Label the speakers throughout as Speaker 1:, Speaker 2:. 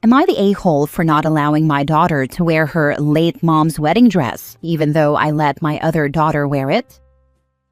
Speaker 1: Am I the a-hole for not allowing my daughter to wear her late mom's wedding dress, even though I let my other daughter wear it?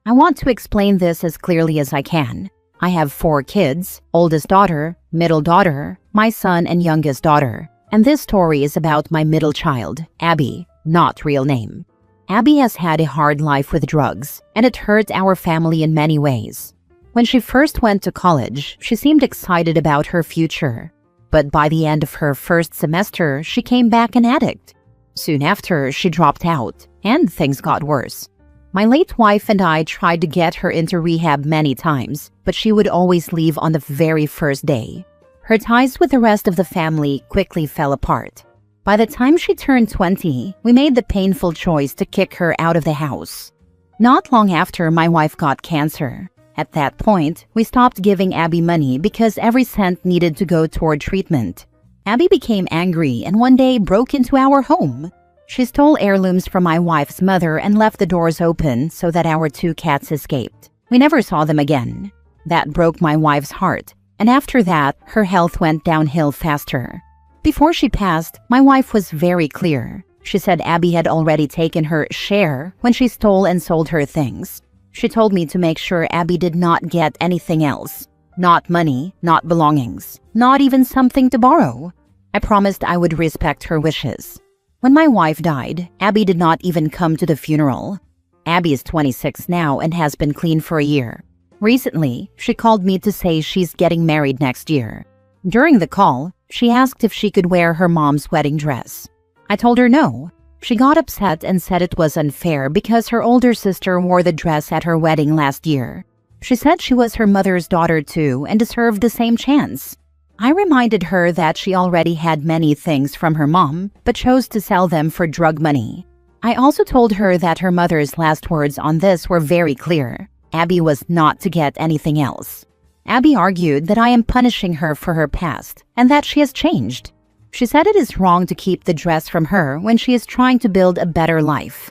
Speaker 1: I want to explain this as clearly as I can. I have 4 kids, oldest daughter, middle daughter, my son, and youngest daughter. And this story is about my middle child, Abby, not real name. Abby has had a hard life with drugs, and it hurt our family in many ways. When she first went to college, she seemed excited about her future. But by the end of her first semester, she came back an addict. Soon after, she dropped out, and things got worse. My late wife and I tried to get her into rehab many times, but she would always leave on the very first day. Her ties with the rest of the family quickly fell apart. By the time she turned 20, we made the painful choice to kick her out of the house. Not long after, my wife got cancer. At that point, we stopped giving Abby money because every cent needed to go toward treatment. Abby became angry and one day broke into our home. She stole heirlooms from my wife's mother and left the doors open so that our 2 cats escaped. We never saw them again. That broke my wife's heart, and after that, her health went downhill faster. Before she passed, my wife was very clear. She said Abby had already taken her share when she stole and sold her things. She told me to make sure Abby did not get anything else. Not money, not belongings, not even something to borrow. I promised I would respect her wishes. When my wife died, Abby did not even come to the funeral. Abby is 26 now and has been clean for a year. Recently, she called me to say she's getting married next year. During the call, she asked if she could wear her mom's wedding dress. I told her no. She got upset and said it was unfair because her older sister wore the dress at her wedding last year. She said she was her mother's daughter too and deserved the same chance. I reminded her that she already had many things from her mom, but chose to sell them for drug money. I also told her that her mother's last words on this were very clear. Abby was not to get anything else. Abby argued that I am punishing her for her past and that she has changed. She said it is wrong to keep the dress from her when she is trying to build a better life.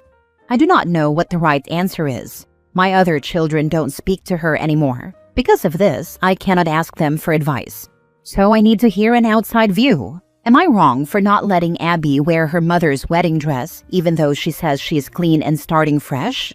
Speaker 1: I do not know what the right answer is. My other children don't speak to her anymore. Because of this, I cannot ask them for advice. So I need to hear an outside view. Am I wrong for not letting Abby wear her mother's wedding dress even though she says she is clean and starting fresh?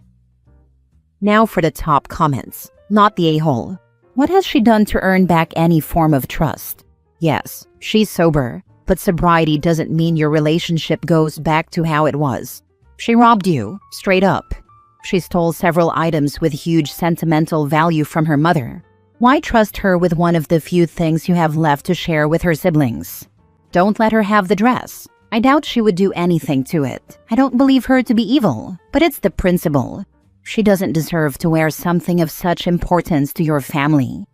Speaker 1: Now for the top comments. Not the a-hole. What has she done to earn back any form of trust? Yes, she's sober. But sobriety doesn't mean your relationship goes back to how it was. She robbed you, straight up. She stole several items with huge sentimental value from her mother. Why trust her with one of the few things you have left to share with her siblings? Don't let her have the dress. I doubt she would do anything to it. I don't believe her to be evil, but it's the principle. She doesn't deserve to wear something of such importance to your family.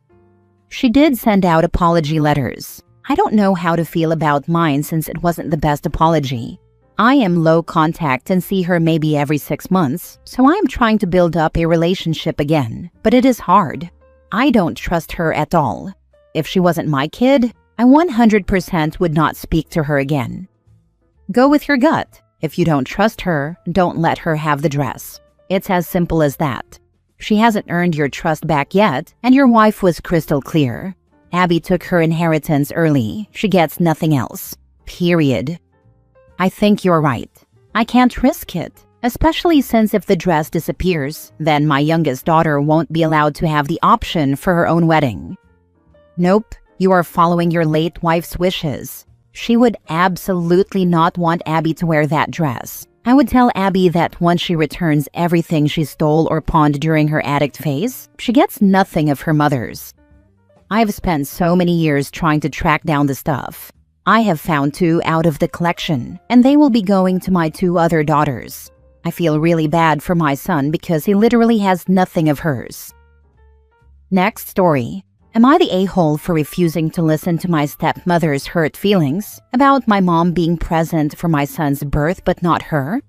Speaker 1: She did send out apology letters. I don't know how to feel about mine since it wasn't the best apology. I am low contact and see her maybe every 6 months, so I am trying to build up a relationship again, but it is hard. I don't trust her at all. If she wasn't my kid, I 100% would not speak to her again. Go with your gut. If you don't trust her, don't let her have the dress. It's as simple as that. She hasn't earned your trust back yet, and your wife was crystal clear. Abby took her inheritance early. She gets nothing else. Period. I think you're right. I can't risk it, especially since if the dress disappears, then my youngest daughter won't be allowed to have the option for her own wedding. Nope, you are following your late wife's wishes. She would absolutely not want Abby to wear that dress. I would tell Abby that once she returns everything she stole or pawned during her addict phase, she gets nothing of her mother's. I've spent so many years trying to track down the stuff. I have found 2 out of the collection, and they will be going to my 2 other daughters. I feel really bad for my son because he literally has nothing of hers. Next story. Am I the a-hole for refusing to listen to my stepmother's hurt feelings about my mom being present for my son's birth but not her?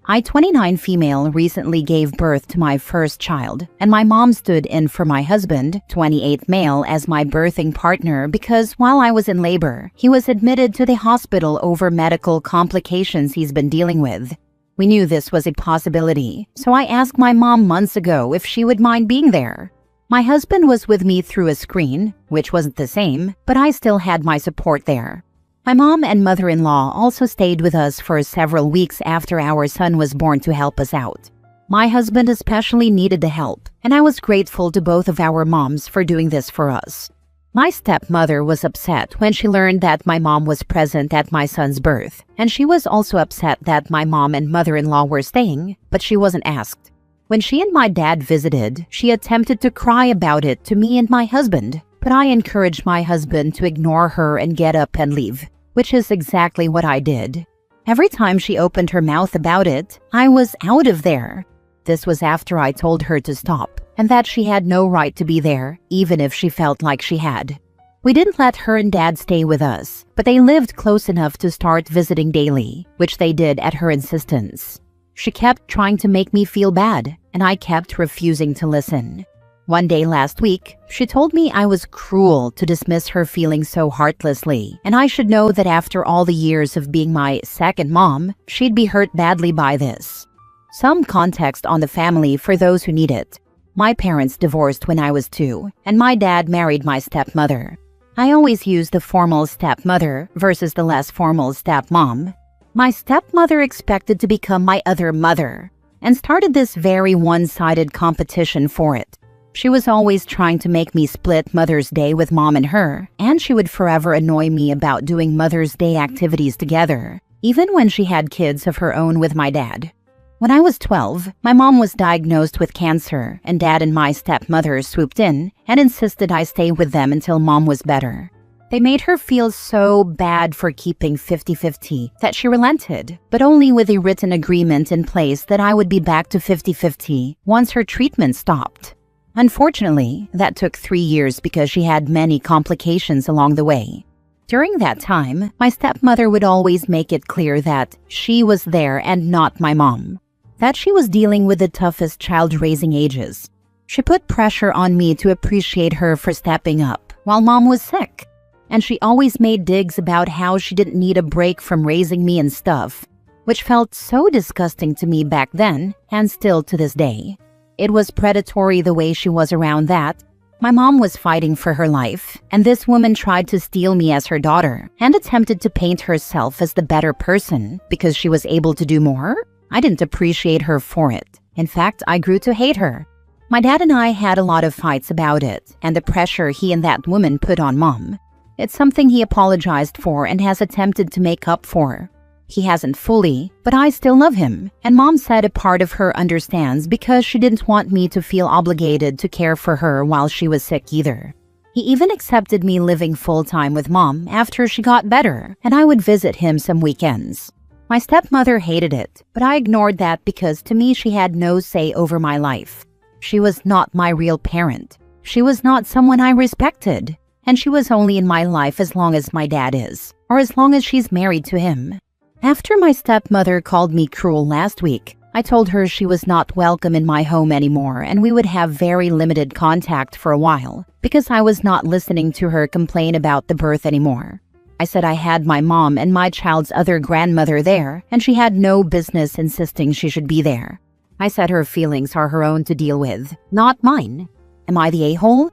Speaker 1: I, 29 female, recently gave birth to my first child, and my mom stood in for my husband, 28 male, as my birthing partner because while I was in labor, he was admitted to the hospital over medical complications he's been dealing with. We knew this was a possibility, so I asked my mom months ago if she would mind being there. My husband was with me through a screen, which wasn't the same, but I still had my support there. My mom and mother-in-law also stayed with us for several weeks after our son was born to help us out. My husband especially needed the help, and I was grateful to both of our moms for doing this for us. My stepmother was upset when she learned that my mom was present at my son's birth, and she was also upset that my mom and mother-in-law were staying, but she wasn't asked. When she and my dad visited, she attempted to cry about it to me and my husband, but I encouraged my husband to ignore her and get up and leave, which is exactly what I did. Every time she opened her mouth about it, I was out of there. This was after I told her to stop, and that she had no right to be there, even if she felt like she had. We didn't let her and Dad stay with us, but they lived close enough to start visiting daily, which they did at her insistence. She kept trying to make me feel bad, and I kept refusing to listen. One day last week, she told me I was cruel to dismiss her feelings so heartlessly, and I should know that after all the years of being my second mom, she'd be hurt badly by this. Some context on the family for those who need it. My parents divorced when I was 2, and my dad married my stepmother. I always use the formal stepmother versus the less formal stepmom. My stepmother expected to become my other mother, and started this very one-sided competition for it. She was always trying to make me split Mother's Day with Mom and her, and she would forever annoy me about doing Mother's Day activities together, even when she had kids of her own with my dad. When I was 12, my mom was diagnosed with cancer, and Dad and my stepmother swooped in and insisted I stay with them until Mom was better. They made her feel so bad for keeping 50-50 that she relented, but only with a written agreement in place that I would be back to 50-50 once her treatment stopped. Unfortunately, that took 3 years because she had many complications along the way. During that time, my stepmother would always make it clear that she was there and not my mom, that she was dealing with the toughest child-raising ages. She put pressure on me to appreciate her for stepping up while Mom was sick. And she always made digs about how she didn't need a break from raising me and stuff, which felt so disgusting to me back then and still to this day. It was predatory the way she was around that. My mom was fighting for her life, and this woman tried to steal me as her daughter and attempted to paint herself as the better person because she was able to do more. I didn't appreciate her for it. In fact, I grew to hate her. My dad and I had a lot of fights about it and the pressure he and that woman put on Mom. It's something he apologized for and has attempted to make up for. He hasn't fully, but I still love him, and Mom said a part of her understands because she didn't want me to feel obligated to care for her while she was sick either. He even accepted me living full-time with Mom after she got better, and I would visit him some weekends. My stepmother hated it, but I ignored that because to me she had no say over my life. She was not my real parent. She was not someone I respected. And she was only in my life as long as my dad is, or as long as she's married to him. After my stepmother called me cruel last week, I told her she was not welcome in my home anymore and we would have very limited contact for a while, because I was not listening to her complain about the birth anymore. I said I had my mom and my child's other grandmother there, and she had no business insisting she should be there. I said her feelings are her own to deal with, not mine. Am I the a-hole?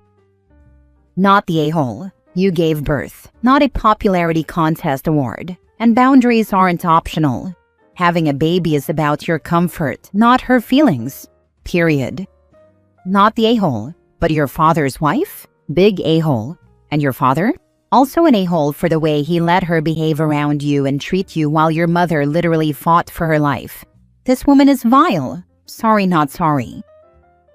Speaker 1: Not the a-hole. You gave birth, not a popularity contest award. And boundaries aren't optional. Having a baby is about your comfort, not her feelings. Period. Not the a-hole, but your father's wife? Big a-hole. And your father? Also an a-hole for the way he let her behave around you and treat you while your mother literally fought for her life. This woman is vile. Sorry, not sorry.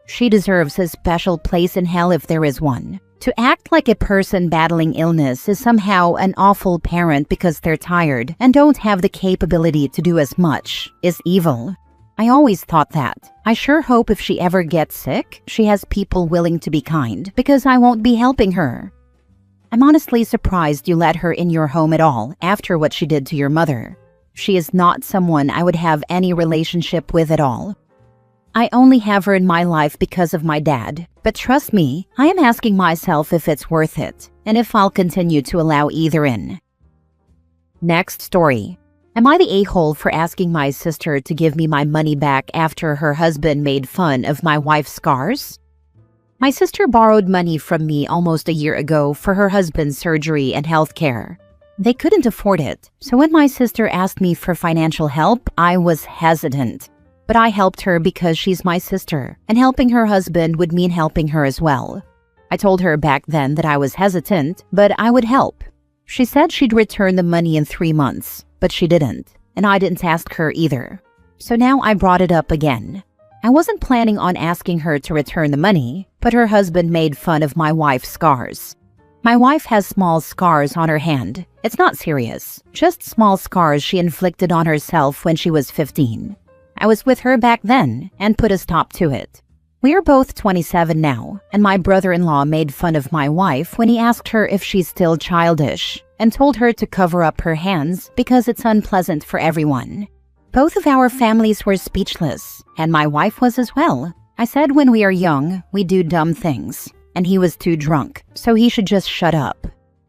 Speaker 1: She deserves a special place in hell if there is one. To act like a person battling illness is somehow an awful parent because they're tired and don't have the capability to do as much is evil. I always thought that. I sure hope if she ever gets sick, she has people willing to be kind because I won't be helping her. I'm honestly surprised you let her in your home at all after what she did to your mother. She is not someone I would have any relationship with at all. I only have her in my life because of my dad. But trust me, I am asking myself if it's worth it, and if I'll continue to allow either in. Next story. Am I the a-hole for asking my sister to give me my money back after her husband made fun of my wife's scars? My sister borrowed money from me almost a year ago for her husband's surgery and health care. They couldn't afford it, so when my sister asked me for financial help, I was hesitant. But I helped her because she's my sister, and helping her husband would mean helping her as well. I told her back then that I was hesitant, but I would help. She said she'd return the money in 3 months, but she didn't, and I didn't ask her either. So now I brought it up again. I wasn't planning on asking her to return the money, but her husband made fun of my wife's scars. My wife has small scars on her hand. It's not serious, just small scars she inflicted on herself when she was 15. I was with her back then and put a stop to it. We are both 27 now, and my brother-in-law made fun of my wife when he asked her if she's still childish and told her to cover up her hands because it's unpleasant for everyone. Both of our families were speechless, and my wife was as well. I said when we are young, we do dumb things, and he was too drunk, so he should just shut up.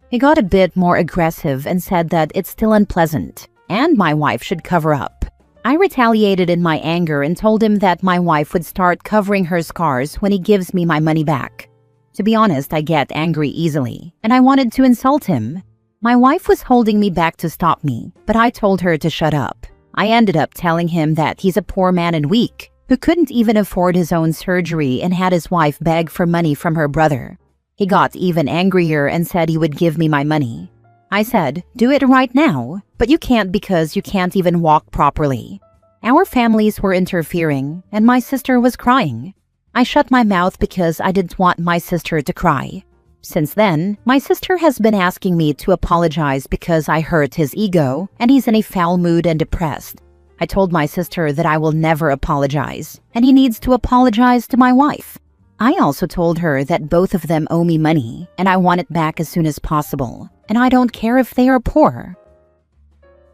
Speaker 1: He got a bit more aggressive and said that it's still unpleasant, and my wife should cover up. I retaliated in my anger and told him that my wife would start covering her scars when he gives me my money back. To be honest, I get angry easily, and I wanted to insult him. My wife was holding me back to stop me, but I told her to shut up. I ended up telling him that he's a poor man and weak, who couldn't even afford his own surgery and had his wife beg for money from her brother. He got even angrier and said he would give me my money. I said, "Do it right now," but you can't because you can't even walk properly. Our families were interfering, and my sister was crying. I shut my mouth because I didn't want my sister to cry. Since then, my sister has been asking me to apologize because I hurt his ego, and he's in a foul mood and depressed. I told my sister that I will never apologize, and he needs to apologize to my wife. I also told her that both of them owe me money, and I want it back as soon as possible, and I don't care if they are poor.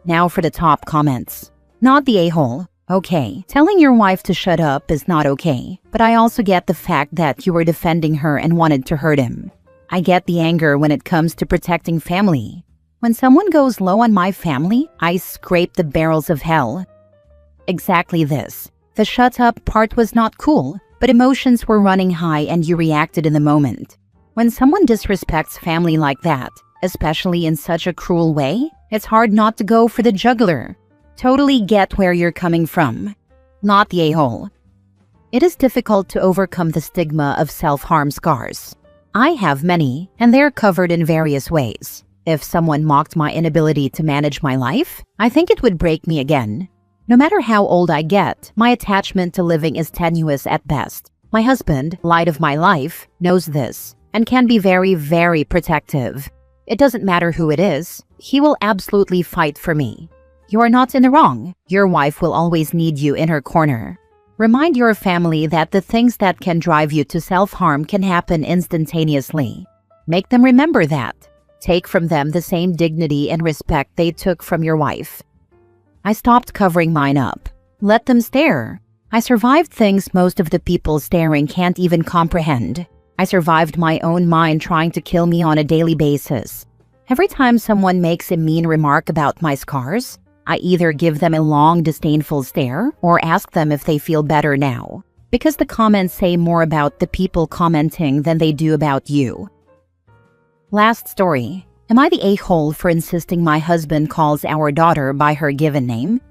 Speaker 1: Now for the top comments. Not the a-hole. Okay, telling your wife to shut up is not okay, but I also get the fact that you were defending her and wanted to hurt him. I get the anger when it comes to protecting family. When someone goes low on my family, I scrape the barrels of hell. Exactly this. The shut up part was not cool, but emotions were running high and you reacted in the moment. When someone disrespects family like that, especially in such a cruel way, it's hard not to go for the jugular. Totally get where you're coming from. Not the a-hole. It is difficult to overcome the stigma of self-harm scars. I have many, and they're covered in various ways. If someone mocked my inability to manage my life, I think it would break me again. No matter how old I get, my attachment to living is tenuous at best. My husband, light of my life, knows this and can be very, very protective. It doesn't matter who it is, he will absolutely fight for me. You are not in the wrong. Your wife will always need you in her corner. Remind your family that the things that can drive you to self-harm can happen instantaneously. Make them remember that. Take from them the same dignity and respect they took from your wife. I stopped covering mine up. Let them stare. I survived things most of the people staring can't even comprehend. I survived my own mind trying to kill me on a daily basis. Every time someone makes a mean remark about my scars, I either give them a long, disdainful stare or ask them if they feel better now, because the comments say more about the people commenting than they do about you. Last story. Am I the a-hole for insisting my husband calls our daughter by her given name?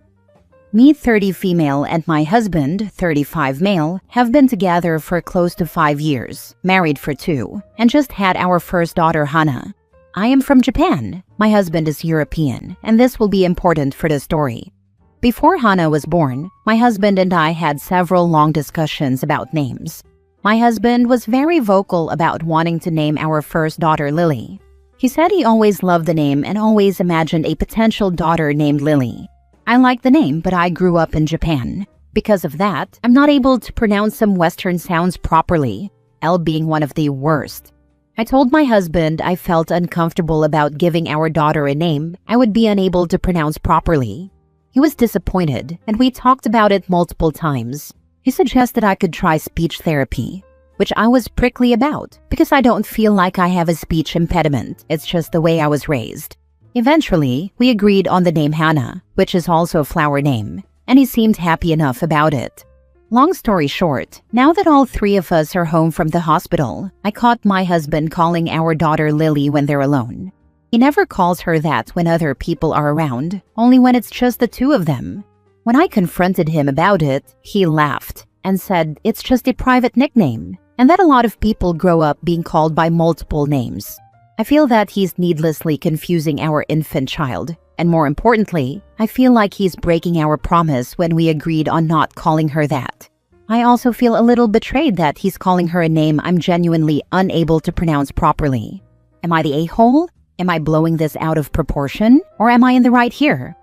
Speaker 1: Me, 30 female, and my husband, 35 male, have been together for close to 5 years, married for 2, and just had our first daughter, Hana. I am from Japan. My husband is European, and this will be important for the story. Before Hana was born, my husband and I had several long discussions about names. My husband was very vocal about wanting to name our first daughter Lily. He said he always loved the name and always imagined a potential daughter named Lily. I like the name, but I grew up in Japan. Because of that, I'm not able to pronounce some Western sounds properly, L being one of the worst. I told my husband I felt uncomfortable about giving our daughter a name I would be unable to pronounce properly. He was disappointed, and we talked about it multiple times. He suggested I could try speech therapy, which I was prickly about because I don't feel like I have a speech impediment. It's just the way I was raised. Eventually, we agreed on the name Hana, which is also a flower name, and he seemed happy enough about it. Long story short, now that all 3 of us are home from the hospital, I caught my husband calling our daughter Lily when they're alone. He never calls her that when other people are around, only when it's just the two of them. When I confronted him about it, he laughed and said it's just a private nickname, and that a lot of people grow up being called by multiple names. I feel that he's needlessly confusing our infant child, and more importantly, I feel like he's breaking our promise when we agreed on not calling her that. I also feel a little betrayed that he's calling her a name I'm genuinely unable to pronounce properly. Am I the a-hole? Am I blowing this out of proportion? Or am I in the right here?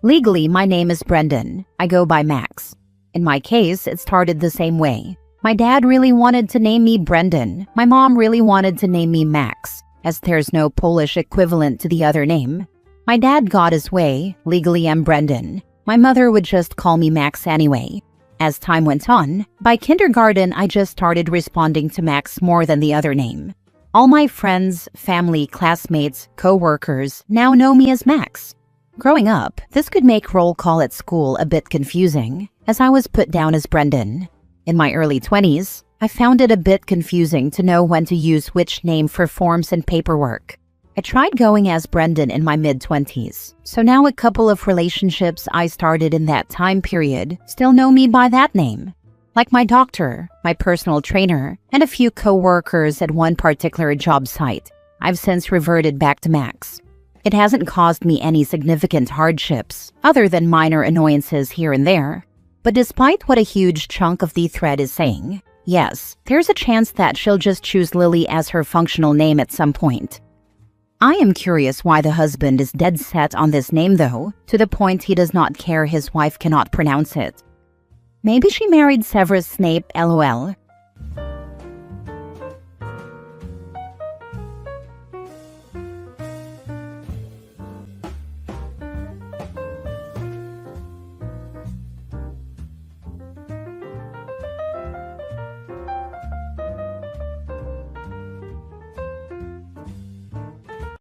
Speaker 1: Legally, my name is Brendan. I go by Max. In my case, it started the same way. My dad really wanted to name me Brendan. My mom really wanted to name me Max, as there's no Polish equivalent to the other name. My dad got his way. Legally, I'm Brendan. My mother would just call me Max anyway. As time went on, by kindergarten, I just started responding to Max more than the other name. All my friends, family, classmates, co-workers now know me as Max. Growing up, this could make roll call at school a bit confusing, as I was put down as Brendan. In my early 20s, I found it a bit confusing to know when to use which name for forms and paperwork. I tried going as Brendan in my mid-20s, so now a couple of relationships I started in that time period still know me by that name. Like my doctor, my personal trainer, and a few co-workers at one particular job site, I've since reverted back to Max. It hasn't caused me any significant hardships, other than minor annoyances here and there. But despite what a huge chunk of the thread is saying, yes, there's a chance that she'll just choose Lily as her functional name at some point. I am curious why the husband is dead set on this name though, to the point he does not care his wife cannot pronounce it. Maybe she married Severus Snape, lol.